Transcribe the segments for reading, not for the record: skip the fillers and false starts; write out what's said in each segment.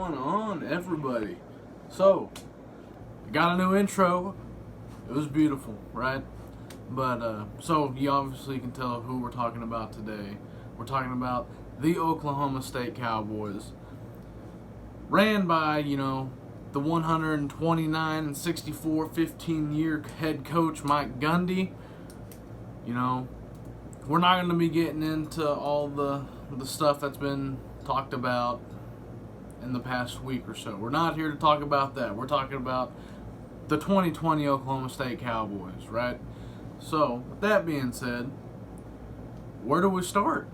going on, everybody? So, I got a new intro. It was beautiful, right? But, so you obviously can tell who we're talking about today. We're talking about the Oklahoma State Cowboys. Ran by, the 129 and 64 15-year head coach Mike Gundy. We're not going to be getting into all the stuff that's been talked about in the past week or so. We're not here to talk about that. We're talking about the 2020 Oklahoma State Cowboys, right? So, with that being said, where do we start?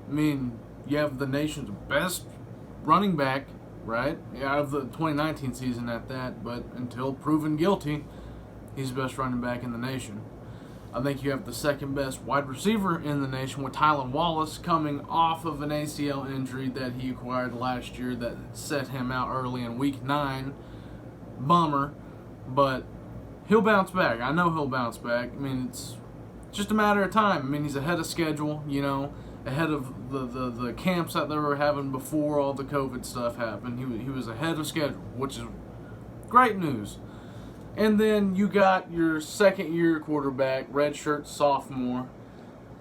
I mean, you have the nation's best running back, right? Out of the 2019 season at that, but until proven guilty, he's the best running back in the nation. I think you have the second best wide receiver in the nation with Tylan Wallace coming off of an ACL injury that he acquired last year that set him out early in week 9. Bummer, but he'll bounce back. I know he'll bounce back. I mean, it's just a matter of time. I mean, he's ahead of schedule, ahead of the camps that they were having before all the COVID stuff happened. He was ahead of schedule, which is great news. And then you got your second-year quarterback, redshirt sophomore,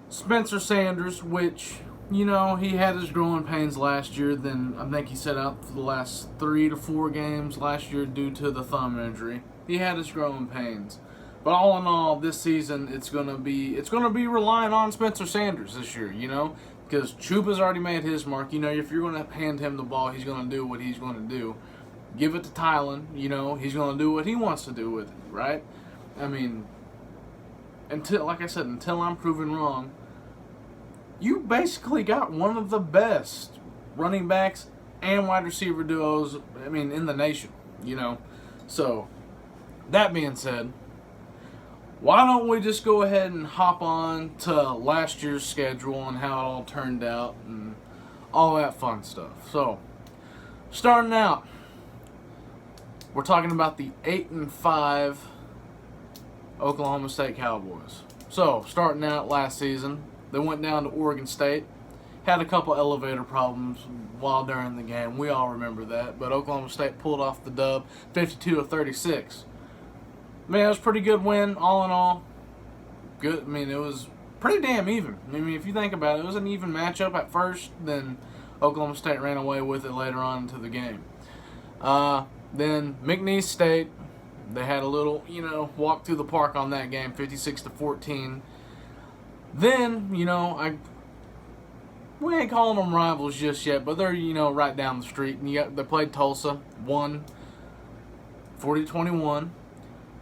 Spencer Sanders, which, he had his growing pains last year. Then I think he sat out for the last 3 to 4 games last year due to the thumb injury. He had his growing pains. But all in all, this season it's gonna be relying on Spencer Sanders this year, because Chuba's already made his mark. If you're gonna hand him the ball, he's gonna do what he's gonna do. Give it to Tylan, he's going to do what he wants to do with it, right? I mean, until I'm proven wrong, you basically got one of the best running backs and wide receiver duos, in the nation, So, that being said, why don't we just go ahead and hop on to last year's schedule and how it all turned out and all that fun stuff. So, starting out, we're talking about the 8-5 Oklahoma State Cowboys. So, starting out last season, they went down to Oregon State. Had a couple elevator problems while during the game. We all remember that. But Oklahoma State pulled off the dub, 52-36. Man, it was a pretty good win, all in all. Good. It was pretty damn even. If you think about it, it was an even matchup at first. Then Oklahoma State ran away with it later on into the game. Then McNeese State, they had a little, walk through the park on that game, 56-14. Then, we ain't calling them rivals just yet, but they're, right down the street. And they played Tulsa, won 40-21,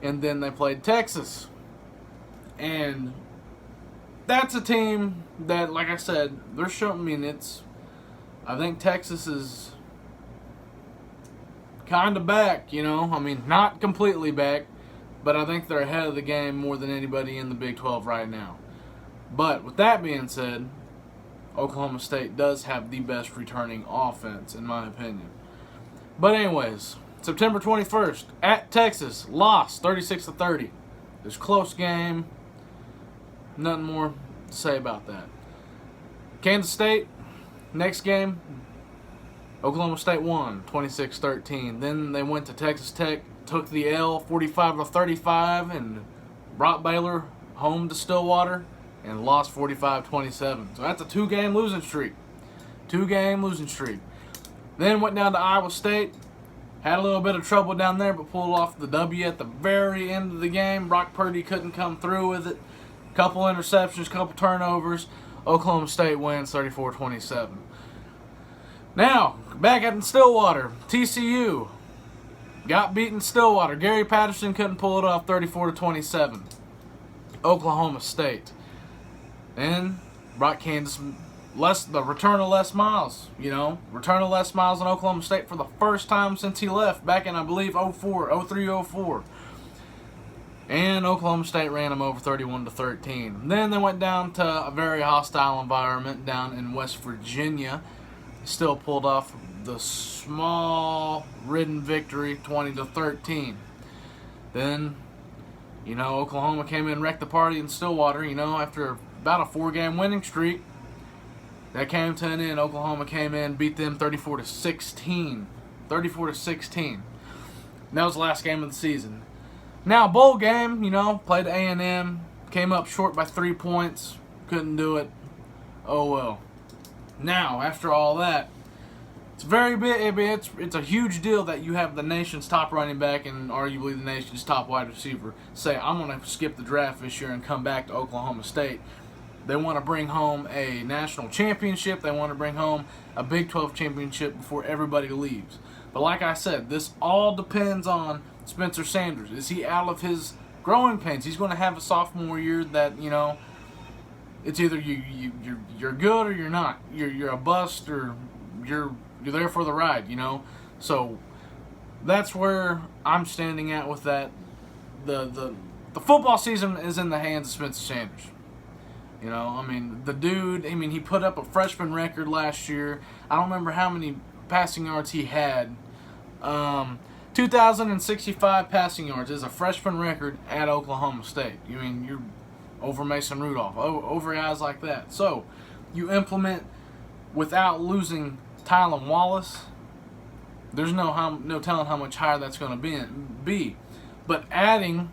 and then they played Texas. And that's a team that, like I said, they're showing, I think Texas is kind of back, not completely back, but I think they're ahead of the game more than anybody in the Big 12 right now. But with that being said, Oklahoma State does have the best returning offense, in my opinion. But anyways, September 21st, at Texas, lost 36-30. It was a close game. Nothing more to say about that. Kansas State, next game, Oklahoma State won 26-13. Then they went to Texas Tech, took the L 45-35, and brought Baylor home to Stillwater and lost 45-27. So that's a 2-game losing streak. 2-game losing streak. Then went down to Iowa State. Had a little bit of trouble down there, but pulled off the W at the very end of the game. Brock Purdy couldn't come through with it. Couple interceptions, couple turnovers. Oklahoma State wins 34-27. Now, back at Stillwater, TCU got beaten Stillwater. Gary Patterson couldn't pull it off, 34-27. Oklahoma State. And brought Kansas the return of Les Miles, return of Les Miles in Oklahoma State for the first time since he left back in, I believe, 03-04. And Oklahoma State ran them over 31-13. Then they went down to a very hostile environment down in West Virginia. Still pulled off the small ridden victory, 20-13. Then, Oklahoma came in and wrecked the party in Stillwater, after about a 4-game winning streak. That came to an end. Oklahoma came in, beat them 34-16. 34-16. That was the last game of the season. Now, bowl game, played A&M, came up short by 3 points, couldn't do it. Oh well. Now, after all that, it's very big. It's a huge deal that you have the nation's top running back and arguably the nation's top wide receiver say, I'm going to skip the draft this year and come back to Oklahoma State. They want to bring home a national championship. They want to bring home a Big 12 championship before everybody leaves. But like I said, this all depends on Spencer Sanders. Is he out of his growing pains? He's going to have a sophomore year that, it's either you're good or you're not. You're a bust or you're there for the ride, So that's where I'm standing at with that. The football season is in the hands of Spencer Sanders. The dude, he put up a freshman record last year. I don't remember how many passing yards he had. 2,065 passing yards is a freshman record at Oklahoma State. You're over Mason Rudolph, over guys like that. So, you implement without losing Tylan Wallace. There's no telling how much higher that's going to be. But adding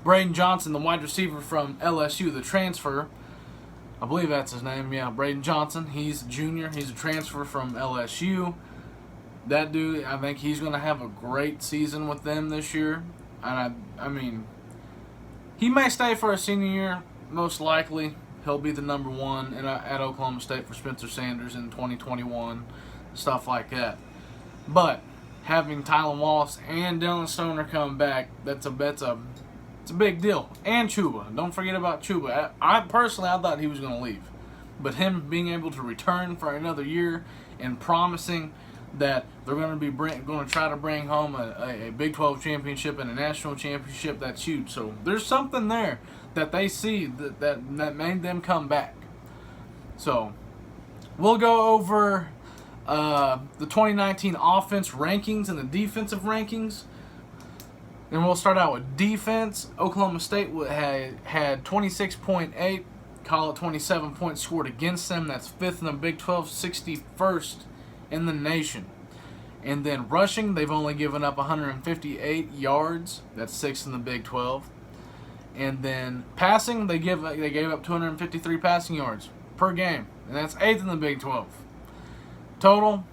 Braden Johnson, the wide receiver from LSU, the transfer, I believe that's his name, yeah, Braden Johnson. He's a junior. He's a transfer from LSU. That dude, I think he's going to have a great season with them this year. And he may stay for a senior year, most likely. He'll be the number one at Oklahoma State for Spencer Sanders in 2021, stuff like that. But having Tylan Wallace and Dylan Stoner come back, it's a big deal. And Chuba. Don't forget about Chuba. I thought he was going to leave. But him being able to return for another year and promising that they're going to try to bring home a Big 12 championship and a national championship, that's huge. So there's something there that they see that made them come back. So we'll go over the 2019 offense rankings and the defensive rankings. And we'll start out with defense. Oklahoma State had 26.8, call it 27 points scored against them. That's 5th in the Big 12, 61st in the nation. And then rushing, they've only given up 158 yards. That's 6th in the Big 12. And then passing, they gave up 253 passing yards per game. And that's 8th in the Big 12. Total,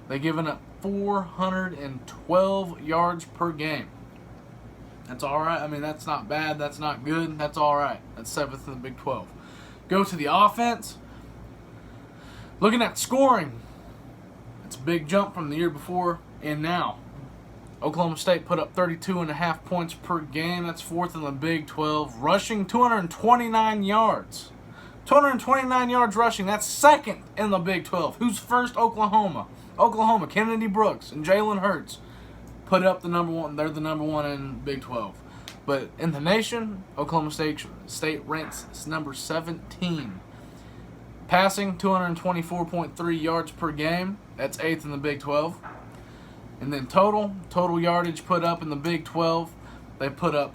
they've given up 412 yards per game. That's all right. That's not bad. That's not good. That's all right. That's 7th in the Big 12. Go to the offense. Looking at scoring, it's a big jump from the year before and now. Oklahoma State put up 32.5 points per game. That's 4th in the Big 12. Rushing, 229 yards. 229 yards rushing. That's 2nd in the Big 12. Who's first? Oklahoma. Kennedy Brooks and Jalen Hurts put up the number one. They're the number one in Big 12. But in the nation, Oklahoma State ranks number 17. Passing, 224.3 yards per game. That's 8th in the Big 12. And then total yardage put up in the Big 12. They put up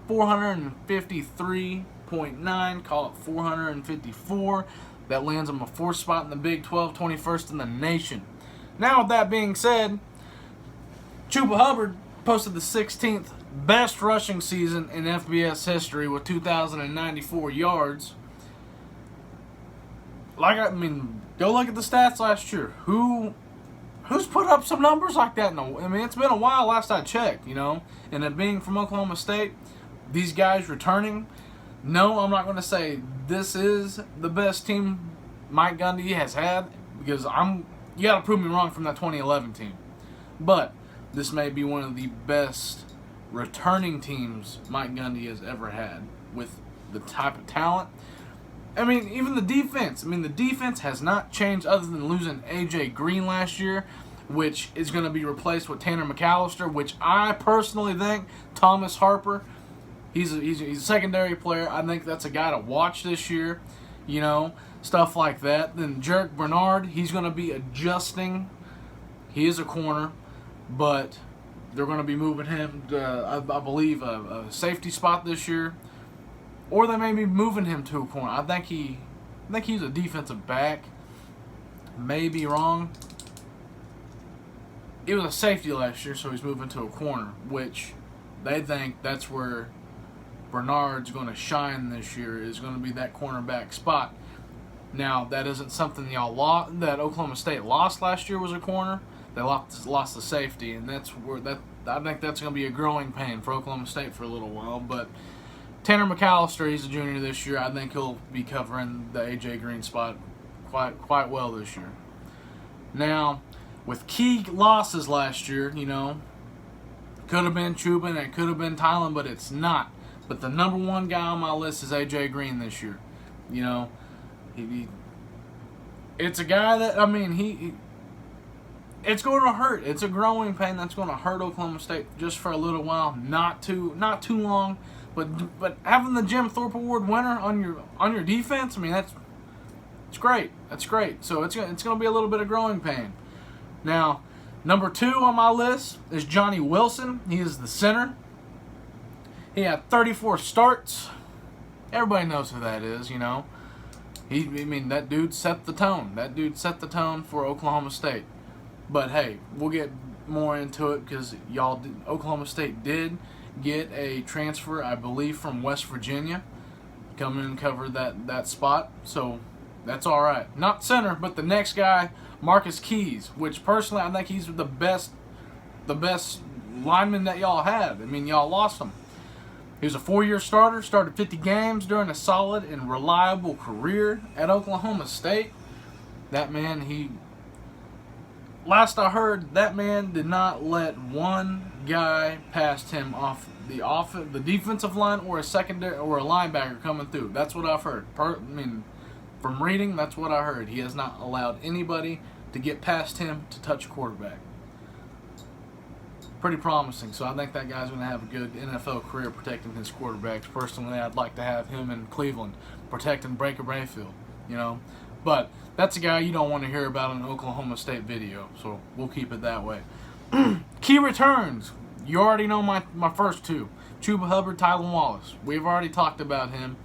453.9, call it 454. That lands them a 4th spot in the Big 12, 21st in the nation. Now, with that being said, Chuba Hubbard posted the 16th best rushing season in FBS history with 2,094 yards. Go look at the stats last year. Who's put up some numbers like that? It's been a while last I checked, And it being from Oklahoma State, these guys returning. No, I'm not going to say this is the best team Mike Gundy has had, because you got to prove me wrong from that 2011 team. But this may be one of the best returning teams Mike Gundy has ever had with the type of talent. Even the defense. The defense has not changed other than losing A.J. Green last year, which is going to be replaced with Tanner McAllister, which I personally think Thomas Harper, he's a secondary player. I think that's a guy to watch this year, stuff like that. Then Jarek Bernard, he's going to be adjusting. He is a corner, but they're going to be moving him to, I believe, a safety spot this year. Or they may be moving him to a corner. I think he's a defensive back. May be wrong. he was a safety last year, so he's moving to a corner, which they think that's where Bernard's going to shine this year, is going to be that cornerback spot. Now, that isn't something that Oklahoma State lost last year, was a corner. They lost the safety, and that's where I think that's going to be a growing pain for Oklahoma State for a little while. But Tanner McAllister, he's a junior this year. I think he'll be covering the A.J. Green spot quite well this year. Now, with key losses last year, could have been Chuba and it could have been Tylen, but it's not. But the number one guy on my list is A.J. Green this year. It's a guy that, it's going to hurt. It's a growing pain that's going to hurt Oklahoma State just for a little while, not too long. But having the Jim Thorpe Award winner on your defense, it's great. That's great. So it's going to be a little bit of growing pain. Now, number 2 on my list is Johnny Wilson. He is the center. He had 34 starts. Everybody knows who that is, that dude set the tone. That dude set the tone for Oklahoma State. But hey, we'll get more into it because Oklahoma State did get a transfer, I believe, from West Virginia, come in and cover that spot. So that's all right. Not center, but the next guy, Marcus Keys, which personally I think he's the best lineman that y'all have. Y'all lost him. He was a 4-year starter, started 50 games during a solid and reliable career at Oklahoma State. That man, last I heard, that man did not let one guy past him off the defensive line or a secondary or a linebacker coming through. That's what I've heard. From reading, that's what I heard. He has not allowed anybody to get past him to touch a quarterback. Pretty promising. So I think that guy's going to have a good NFL career protecting his quarterbacks. Personally, I'd like to have him in Cleveland protecting Baker Mayfield. But that's a guy you don't want to hear about in an Oklahoma State video, so we'll keep it that way. Key returns. You already know my first 2. Chuba Hubbard, Tylen Wallace. We've already talked about him.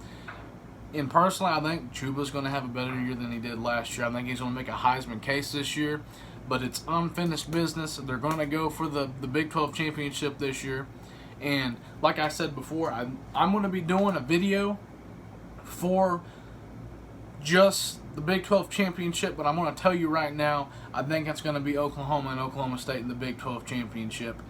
And personally, I think Chuba's going to have a better year than he did last year. I think he's going to make a Heisman case this year. But it's unfinished business. They're going to go for the Big 12 championship this year. And like I said before, I'm going to be doing a video for just the Big 12 championship, but I'm going to tell you right now, I think it's going to be Oklahoma and Oklahoma State in the Big 12 championship.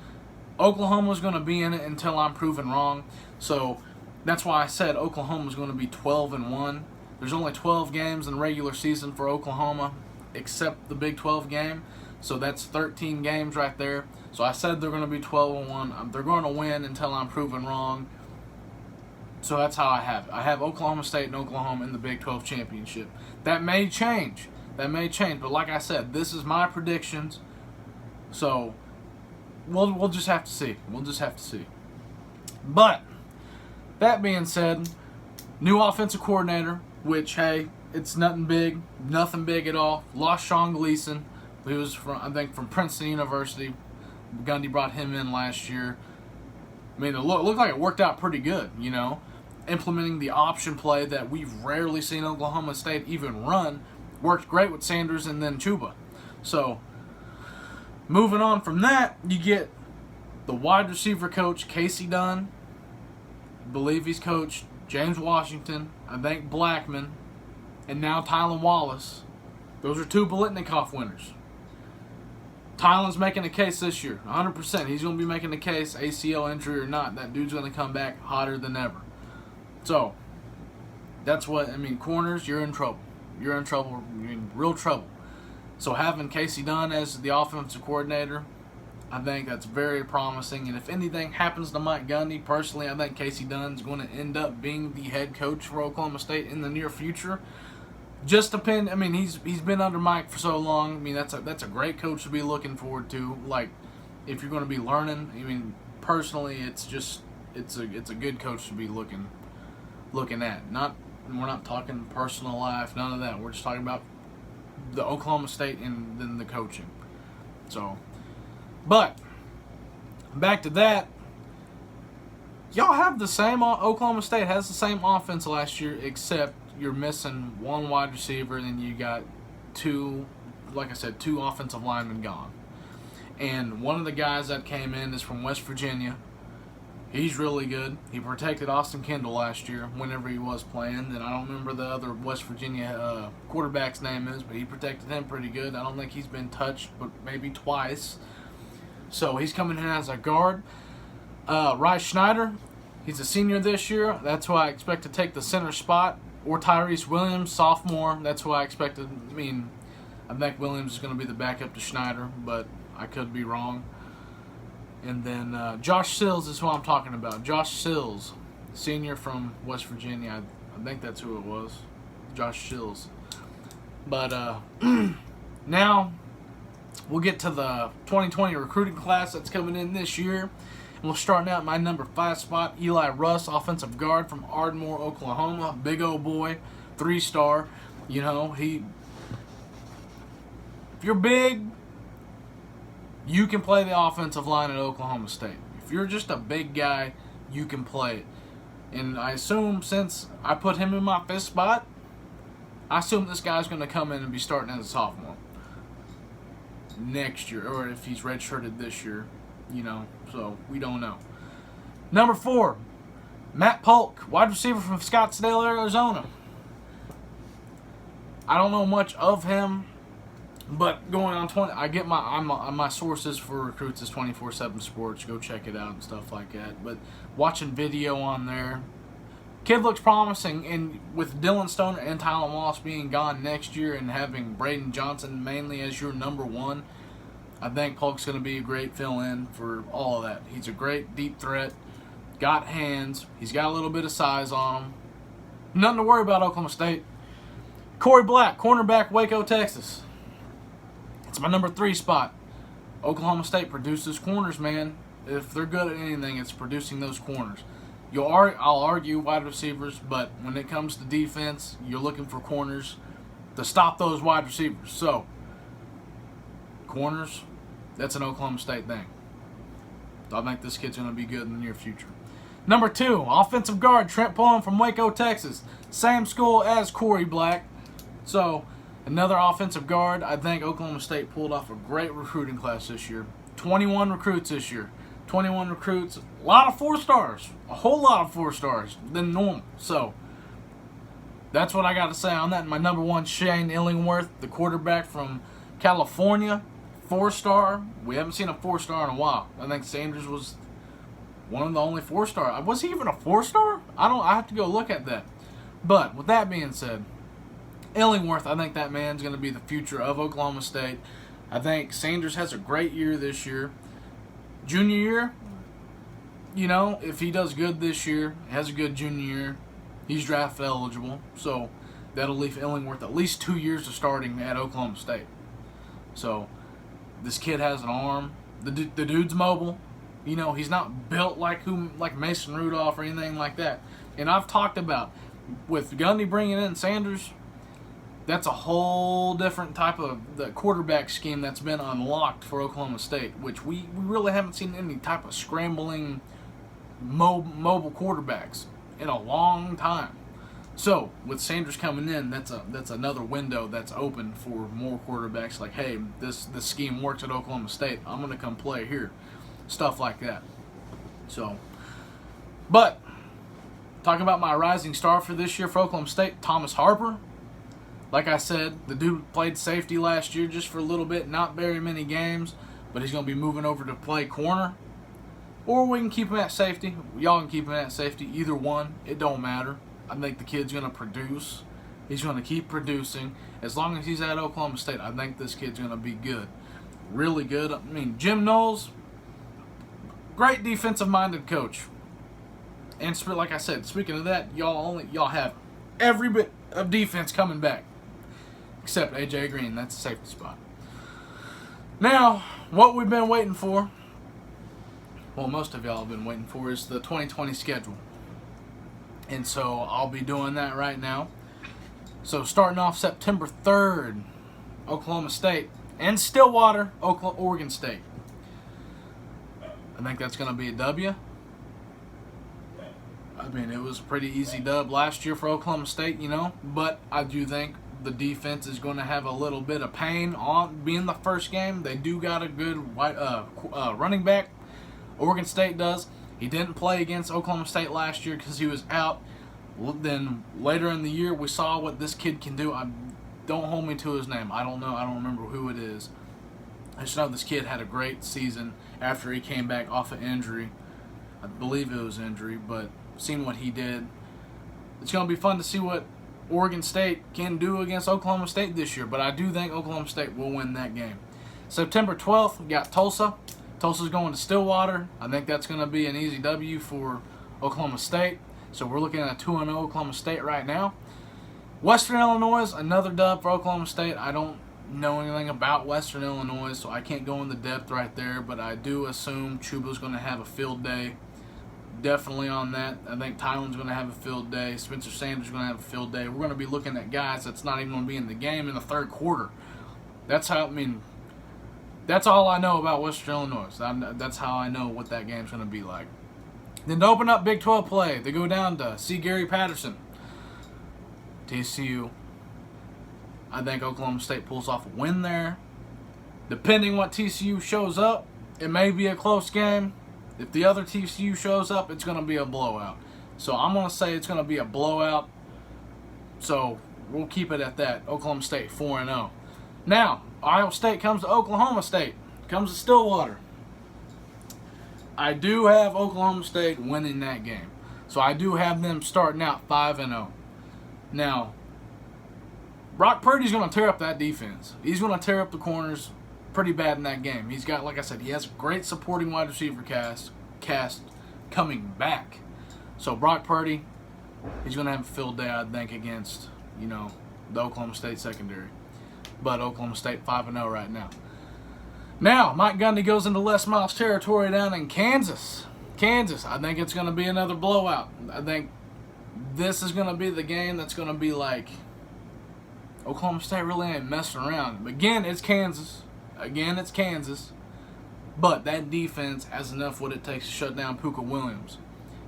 Oklahoma's going to be in it until I'm proven wrong. So that's why I said Oklahoma's going to be 12-1. There's only 12 games in the regular season for Oklahoma, except the Big 12 game. So that's 13 games right there. So I said they're going to be 12-1. They're going to win until I'm proven wrong. So that's how I have it. I have Oklahoma State and Oklahoma in the Big 12 championship. That may change. But like I said, this is my predictions. So we'll just have to see. But that being said, new offensive coordinator, which, hey, it's nothing big at all. Lost Sean Gleason, who was from Princeton University. Gundy brought him in last year. It looked like it worked out pretty good, Implementing the option play that we've rarely seen Oklahoma State even run worked great with Sanders and then Chuba. So, moving on from that, you get the wide receiver coach, Casey Dunn. I believe he's coached James Washington, I think Blackman, and now Tylen Wallace. Those are 2 Biletnikoff winners. Tylen's making a case this year, 100%. He's going to be making a case, ACL injury or not. That dude's going to come back hotter than ever. So, that's what, corners, you're in trouble. You're in real trouble. So having Casey Dunn as the offensive coordinator, I think that's very promising. And if anything happens to Mike Gundy, personally, I think Casey Dunn's going to end up being the head coach for Oklahoma State in the near future. Just depend. He's been under Mike for so long. That's a great coach to be looking forward to. Like, if you're going to be learning, personally, it's a good coach to be looking at. We're not talking personal life, none of that. We're just talking about the Oklahoma State and then the coaching. So, but back to that. Y'all have the same. Oklahoma State has the same offense last year, except you're missing 1 wide receiver, and then you got 2 offensive linemen gone. And one of the guys that came in is from West Virginia. He's really good. He protected Austin Kendall last year whenever he was playing. And I don't remember the other West Virginia quarterback's name is, but he protected him pretty good. I don't think he's been touched, but maybe twice. So he's coming in as a guard. Rice Schneider, he's a senior this year. That's who I expect to take the center spot. Or Tyrese Williams, sophomore. That's who I expected. I think Williams is going to be the backup to Schneider, but I could be wrong. And then Josh Sills is who I'm talking about. Josh Sills, senior from West Virginia. I think that's who it was. Josh Sills. But now we'll get to the 2020 recruiting class that's coming in this year. And we'll start out at my number 5 spot, Eli Russ, offensive guard from Ardmore, Oklahoma. Big old boy, 3-star. You know, if you're big, you can play the offensive line at Oklahoma State. If you're just a big guy, you can play it. And I assume since I put him in my 5th spot, I assume this guy's going to come in and be starting as a sophomore next year, or if he's redshirted this year, so we don't know. Number 4, Matt Polk, wide receiver from Scottsdale, Arizona. I don't know much of him. But going on 20, I get my sources for recruits is 24/7 Sports. Go check it out and stuff like that. But watching video on there, kid looks promising. And with Dylan Stoner and Tyler Moss being gone next year and having Braden Johnson mainly as your number 1, I think Polk's going to be a great fill-in for all of that. He's a great deep threat, got hands. He's got a little bit of size on him. Nothing to worry about, Oklahoma State. Corey Black, cornerback, Waco, Texas. It's my number 3 spot. Oklahoma State produces corners, man. If they're good at anything, it's producing those corners. I'll argue wide receivers, but when it comes to defense, you're looking for corners to stop those wide receivers. So, corners, that's an Oklahoma State thing. I think this kid's going to be good in the near future. Number 2, offensive guard, Trent Pullen from Waco, Texas. Same school as Corey Black. So, another offensive guard. I think Oklahoma State pulled off a great recruiting class this year. 21 recruits this year. 21 recruits. A lot of 4-stars. A whole lot of 4-stars than normal. So, that's what I got to say on that. And my number 1, Shane Illingworth, the quarterback from California. 4-star. We haven't seen a 4-star in a while. I think Sanders was one of the only 4-star. Was he even a 4-star? I have to go look at that. But, with that being said, Illingworth, I think that man's going to be the future of Oklahoma State. I think Sanders has a great year this year. Junior year, if he does good this year, has a good junior year, he's draft eligible. So that'll leave Illingworth at least 2 years of starting at Oklahoma State. So this kid has an arm. The dude's mobile. He's not built like Mason Rudolph or anything like that. And I've talked about, with Gundy bringing in Sanders, that's a whole different type of the quarterback scheme that's been unlocked for Oklahoma State, which we really haven't seen any type of scrambling mobile quarterbacks in a long time. So with Sanders coming in, that's another window that's open for more quarterbacks. Like, hey, this scheme works at Oklahoma State. I'm gonna come play here, stuff like that. So, but talking about my rising star for this year for Oklahoma State, Thomas Harper. Like I said, the dude played safety last year just for a little bit, not very many games, but he's going to be moving over to play corner. Or we can keep him at safety. Y'all can keep him at safety. Either one, it don't matter. I think the kid's going to produce. He's going to keep producing. As long as he's at Oklahoma State, I think this kid's going to be good. Really good. Jim Knowles, great defensive-minded coach. And like I said, speaking of that, y'all have every bit of defense coming back. Except A.J. Green, that's a safety spot. Now, what we've been waiting for, well, most of y'all have been waiting for, is the 2020 schedule. And so I'll be doing that right now. So starting off September 3rd, Oklahoma State, and Stillwater, Oregon State. I think that's going to be a W. It was a pretty easy dub last year for Oklahoma State, but I do think the defense is going to have a little bit of pain on being the first game. They do got a good running back. Oregon State does. He didn't play against Oklahoma State last year because he was out. Then later in the year, we saw what this kid can do. Don't hold me to his name. I don't know. I don't remember who it is. I just know this kid had a great season after he came back off of injury. I believe it was injury, but seeing what he did, it's going to be fun to see what Oregon State can do against Oklahoma State this year. But I do think Oklahoma State will win that game. September 12th, we got Tulsa. Tulsa's going to Stillwater. I think that's going to be an easy W for Oklahoma State. So we're looking at a 2-0 Oklahoma State right now. Western Illinois, another dub for Oklahoma State. I don't know anything about Western Illinois, so I can't go into depth right there. But I do assume Chuba's going to have a field day. Definitely on that. I think Tylen's going to have a field day. Spencer Sanders is going to have a field day. We're going to be looking at guys that's not even going to be in the game in the third quarter. That's how, that's all I know about Western Illinois. That's how I know what that game's going to be like. Then to open up Big 12 play, they go down to see Gary Patterson. TCU. I think Oklahoma State pulls off a win there. Depending what TCU shows up, it may be a close game. If the other TCU shows up, it's going to be a blowout. So I'm going to say it's going to be a blowout. So we'll keep it at that. Oklahoma State 4-0. Now, Iowa State comes to Oklahoma State. Comes to Stillwater. I do have Oklahoma State winning that game. So I do have them starting out 5-0. Now, Brock Purdy's going to tear up that defense. He's going to tear up the corners pretty bad in that game. He's got, like I said, he has a great supporting wide receiver cast coming back. So Brock Purdy, he's going to have a field day, I think, against, the Oklahoma State secondary. But Oklahoma State 5-0 right now. Now, Mike Gundy goes into Les Miles territory down in Kansas. I think it's going to be another blowout. I think this is going to be the game that's going to be like, Oklahoma State really ain't messing around. Again, it's Kansas. But that defense has enough what it takes to shut down Puka Williams.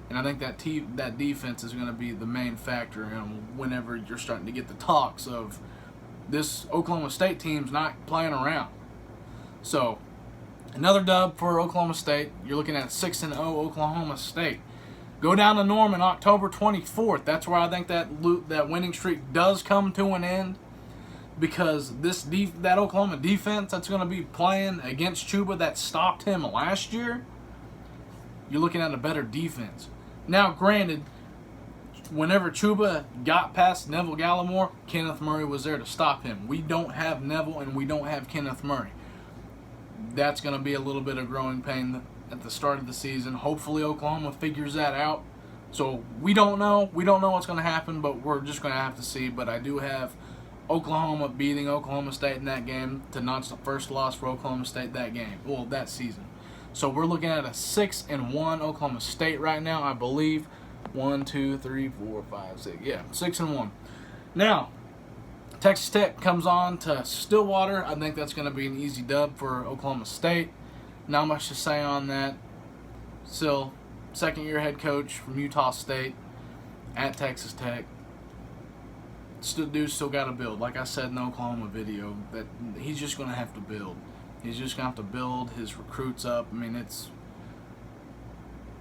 And I think that defense is going to be the main factor whenever you're starting to get the talks of this Oklahoma State team's not playing around. So, another dub for Oklahoma State. You're looking at 6-0 Oklahoma State. Go down to Norman October 24th. That's where I think that winning streak does come to an end. Because that Oklahoma defense that's going to be playing against Chuba that stopped him last year, you're looking at a better defense. Now, granted, whenever Chuba got past Neville Gallimore, Kenneth Murray was there to stop him. We don't have Neville and we don't have Kenneth Murray. That's going to be a little bit of growing pain at the start of the season. Hopefully Oklahoma figures that out. So we don't know. We don't know what's going to happen, but we're just going to have to see. But I do have Oklahoma beating Oklahoma State in that game to notch the first loss for Oklahoma State that season. So we're looking at a 6-1 Oklahoma State right now, I believe. 1, 2, 3, 4, 5, 6. Yeah, 6-1. Now, Texas Tech comes on to Stillwater. I think that's going to be an easy dub for Oklahoma State. Not much to say on that. Still, second-year head coach from Utah State at Texas Tech. Dude's still got to build. Like I said in the Oklahoma video, that he's just going to have to build. He's just going to have to build his recruits up.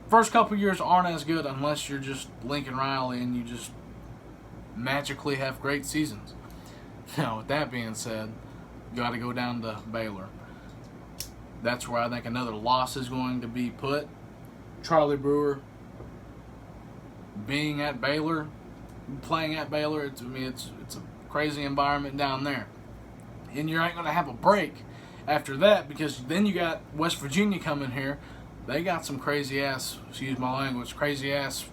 First couple years aren't as good unless you're just Lincoln Riley and you just magically have great seasons. Now, with that being said, you got to go down to Baylor. That's where I think another loss is going to be put. Charlie Brewer being at Baylor, playing at Baylor, it's a crazy environment down there. And you ain't going to have a break after that because then you got West Virginia coming here. They got some crazy-ass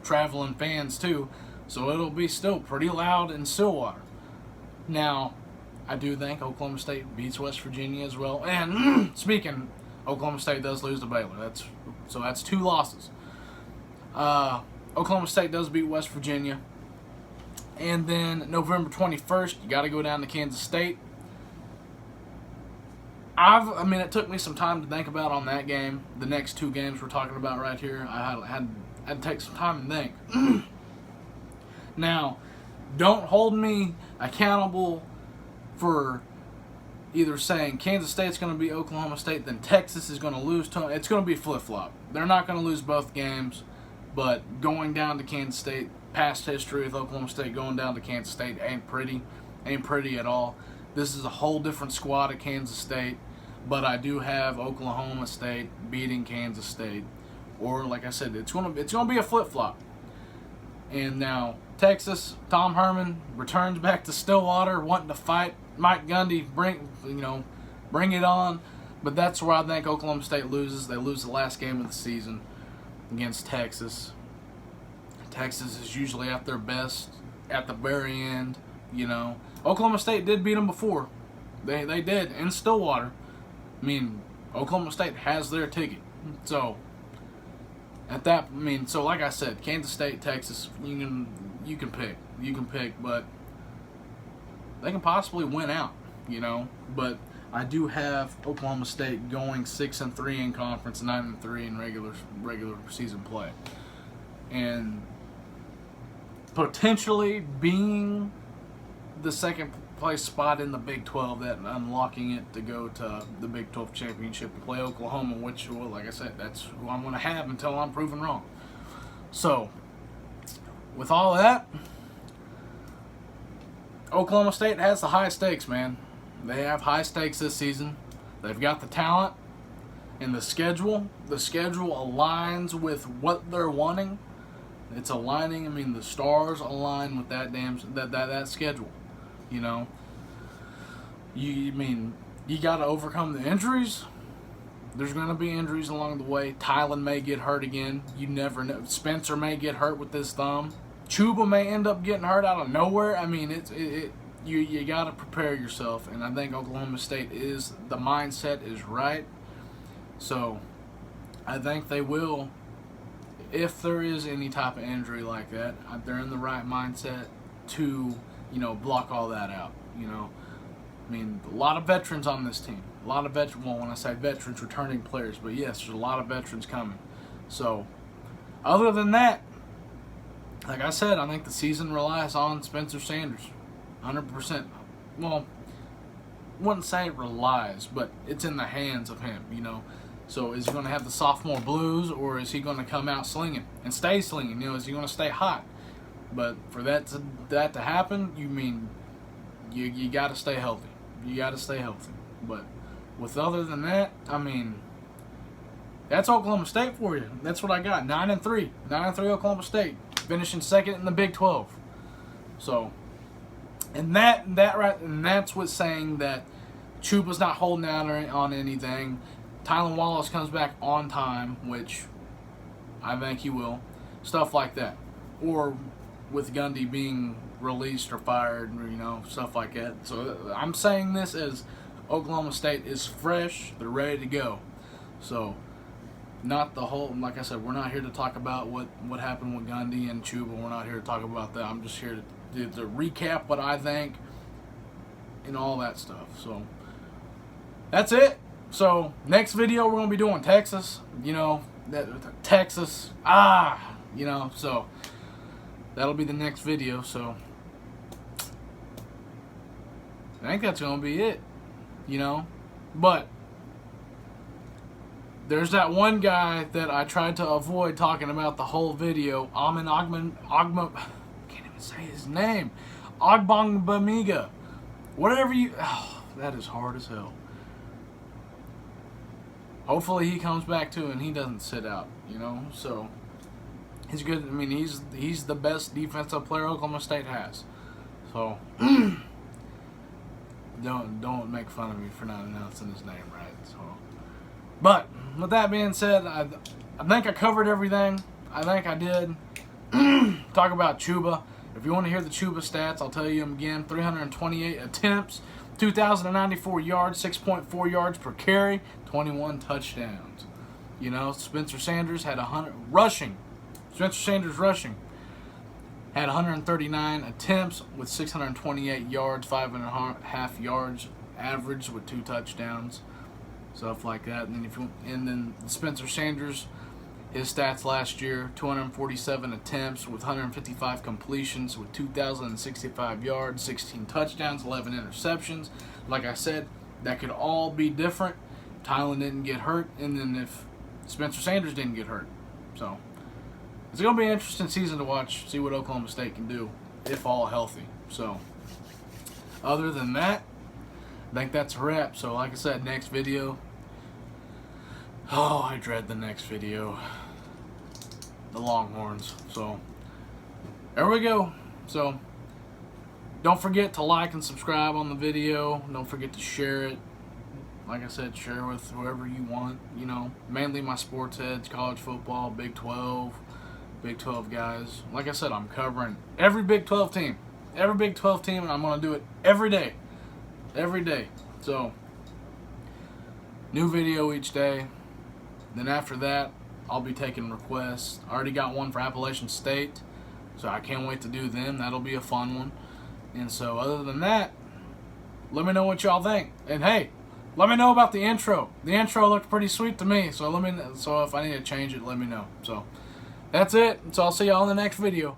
traveling fans too. So it'll be still pretty loud in Stillwater. Now, I do think Oklahoma State beats West Virginia as well. And Oklahoma State does lose to Baylor. That's 2 losses. Oklahoma State does beat West Virginia. And then November 21st, you got to go down to Kansas State. It took me some time to think about on that game. The next 2 games we're talking about right here, I had to take some time to think. Now, don't hold me accountable for either saying Kansas State's going to beat Oklahoma State, then Texas is going to lose to them. It's going to be flip-flop. They're not going to lose both games, but going down to Kansas State, past history with Oklahoma State going down to Kansas State ain't pretty at all. This is a whole different squad at Kansas State, but I do have Oklahoma State beating Kansas State. Or, like I said, it's gonna be a flip-flop. And now Texas, Tom Herman returns back to Stillwater, wanting to fight Mike Gundy, bring it on. But that's where I think Oklahoma State loses. They lose the last game of the season against Texas. Texas is usually at their best at the very end. Oklahoma State did beat them before. They did in Stillwater. I mean, Oklahoma State has their ticket. So so like I said, Kansas State, Texas, you can pick, but they can possibly win out, But I do have Oklahoma State going 6-3 in conference, 9-3 in regular season play, and potentially being the second place spot in the Big 12, that unlocking it to go to the Big 12 championship to play Oklahoma, which, well, like I said, that's who I'm going to have until I'm proven wrong. So, with all of that, Oklahoma State has the high stakes, man. They have high stakes this season. They've got the talent and the schedule. The schedule aligns with what they're wanting. It's aligning. I mean, the stars align with that schedule. You got to overcome the injuries. There's going to be injuries along the way. Tylen may get hurt again. You never know. Spencer may get hurt with his thumb. Chuba may end up getting hurt out of nowhere. I mean, you got to prepare yourself, and I think Oklahoma State the mindset is right. So I think they will, if there is any type of injury like that, they're in the right mindset to block all that out. I mean, a lot of veterans on this team. A lot of veterans. Well, when I say veterans, returning players, but yes, there's a lot of veterans coming. So, other than that, like I said, I think the season relies on Spencer Sanders, 100%. Well, wouldn't say it relies, but it's in the hands of him. So, is he going to have the sophomore blues, or is he going to come out slinging and stay slinging? Is he going to stay hot? But for that to happen, you got to stay healthy. You got to stay healthy. But other than that, I mean, that's Oklahoma State for you. That's what I got. 9-3 Oklahoma State, finishing second in the Big 12. So, and that's what's saying that Chuba's not holding out on anything. Tylen Wallace comes back on time, which I think he will. Stuff like that, or with Gundy being released or fired, stuff like that. So I'm saying this as Oklahoma State is fresh, they're ready to go. So not the whole, like I said, we're not here to talk about what happened with Gundy and Chuba. We're not here to talk about that. I'm just here to recap what I think and all that stuff. So that's it. So next video we're going to be doing Texas. Texas. So that'll be the next video. So I think that's going to be it. But there's that one guy that I tried to avoid talking about the whole video. Can't even say his name. Ogbongbemiga. Whatever that is hard as hell. Hopefully he comes back too and he doesn't sit out, So he's good. I mean, he's the best defensive player Oklahoma State has. So don't make fun of me for not announcing his name right. So, but with that being said, I think I covered everything. I think I did. Talk about Chuba. If you want to hear the Chuba stats, I'll tell you them again. 328 attempts, 2,094 yards, 6.4 yards per carry, 21 touchdowns. Spencer Sanders had 100 rushing. Spencer Sanders rushing had 139 attempts with 628 yards, 5.5 yards average with 2 touchdowns, stuff like that. And then Spencer Sanders his stats last year: 247 attempts with 155 completions with 2,065 yards, 16 touchdowns, 11 interceptions. Like I said, that could all be different. Tylen didn't get hurt, and then if Spencer Sanders didn't get hurt. So it's going to be an interesting season to watch, see what Oklahoma State can do if all healthy. So other than that, I think that's a wrap. So like I said, next video. Oh, I dread the next video. The Longhorns. So there we go. So don't forget to like and subscribe on the video. Don't forget to share it. Like I said, share with whoever you want. You know, mainly my sports heads, college football, Big 12 guys. Like I said, I'm covering every Big 12 team. Every Big 12 team, and I'm going to do it every day. Every day. So, new video each day. Then after that, I'll be taking requests. I already got one for Appalachian State, so I can't wait to do them. That'll be a fun one. And so other than that, let me know what y'all think. And hey, let me know about the intro. The intro looked pretty sweet to me, so if I need to change it, let me know. So that's it. So I'll see y'all in the next video.